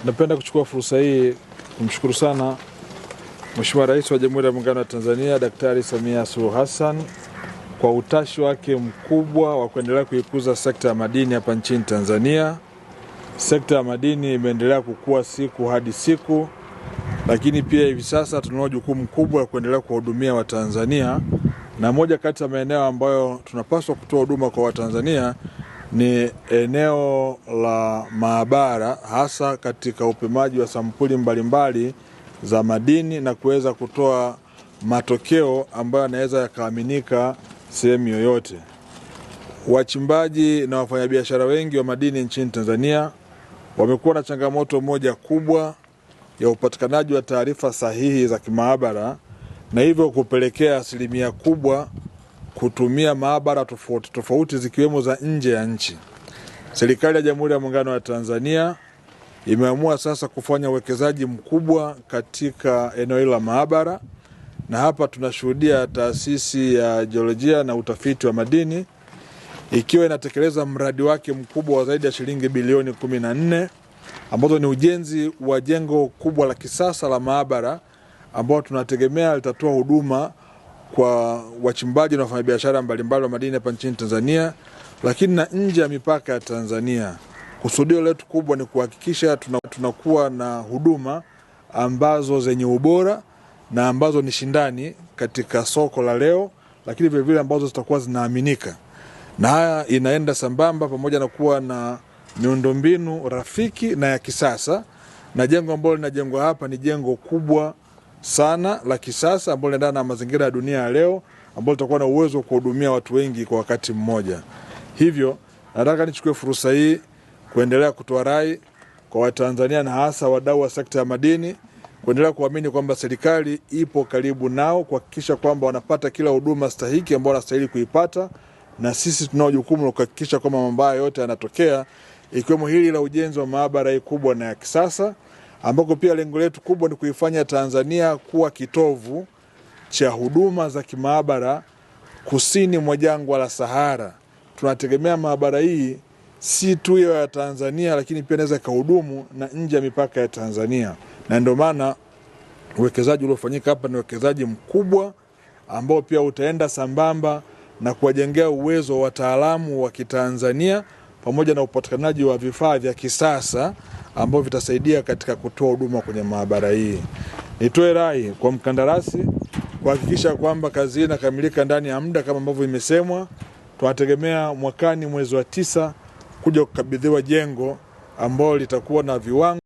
Napenda kuchukua fursa hii kumshukuru sana Mheshimiwa Rais wa Jamhuri ya Muungano wa Tanzania Daktari Samia Suluhu Hassan kwa utashi wake mkubwa wa kuendelea kuikuza sekta ya madini hapa nchini Tanzania. Sekta ya madini imeendelea kukua siku hadi siku, lakini pia hivi sasa tunao jukumu kubwa la kuendelea kuwahudumia Watanzania, na moja kati ya maeneo ambayo tunapaswa kutoa huduma kwa Watanzania ni eneo la maabara, hasa katika upimaji wa sampuli mbalimbali za madini na kuweza kutoa matokeo ambayo yanaweza yakaaminika sehemu yoyote. Wachimbaji na wafanyabiashara wengi wa madini nchini Tanzania wamekuwa na changamoto moja kubwa ya upatikanaji wa taarifa sahihi za kimaabara, na hivyo kupelekea asilimia kubwa kutumia maabara tofauti tofauti zikiwemo za nje ya nchi. Serikali ya Jamhuri ya Muungano wa Tanzania imeamua sasa kufanya uwekezaji mkubwa katika eneo hilo la maabara, na hapa tunashuhudia Taasisi ya Jiolojia na Utafiti wa Madini ikiwa inatekeleza mradi wake mkubwa wa zaidi ya shilingi bilioni 14 ambazo ni ujenzi wa jengo kubwa la kisasa la maabara ambao tunategemea litatoa huduma kwa wachimbaji na wafanyabiashara mbalimbali wa madini hapa nchini Tanzania, lakini na nje ya mipaka ya Tanzania. Kusudio letu kubwa ni kuhakikisha tunakuwa na huduma ambazo zenye ubora na ambazo ni shindani katika soko la leo, lakini vile vile ambazo zitakuwa zinaaminika. Na haya inaenda sambamba pamoja na kuwa na miundombinu rafiki na ya kisasa, na jengo ambalo linajengwa hapa ni jengo kubwa sana la kisasa ambalo linaendana na mazingira ya dunia ya leo, ambalo litakuwa na uwezo wa kuhudumia watu wengi kwa wakati mmoja. Hivyo nataka nichukue fursa hii kuendelea kutoa rai kwa Watanzania na hasa wadau wa sekta ya madini kuendelea kuamini kwamba serikali ipo karibu nao kuhakikisha kwamba wanapata kila huduma stahiki ambayo wanastahili kuipata, na sisi tunao jukumu la kuhakikisha kwamba mambo yote yanatokea, ikiwemo hili la ujenzi wa maabara hii kubwa na ya kisasa, ambako pia lengo letu kubwa ni kuifanya Tanzania kuwa kitovu cha huduma za kimaabara kusini mwa jangwa la Sahara. Tunategemea maabara hii si tu ya Tanzania, lakini pia inaweza kuhudumu na nje ya mipaka ya Tanzania, na ndio maana uwekezaji uliofanyika hapa ni uwekezaji mkubwa ambao pia utaenda sambamba na kuwajengea uwezo wa wataalamu wa Kitanzania pamoja na upatikanaji wa vifaa vya kisasa ambao vitasaidia katika kutoa huduma kwenye maabara hii. Nitoe rai kwa mkandarasi kuhakikisha kwamba kazi hii inakamilika ndani ya muda kama ambavyo imesemwa. Tunategemea mwakani mwezi wa 9 kuja kukabidhiwa jengo ambalo litakuwa na viwango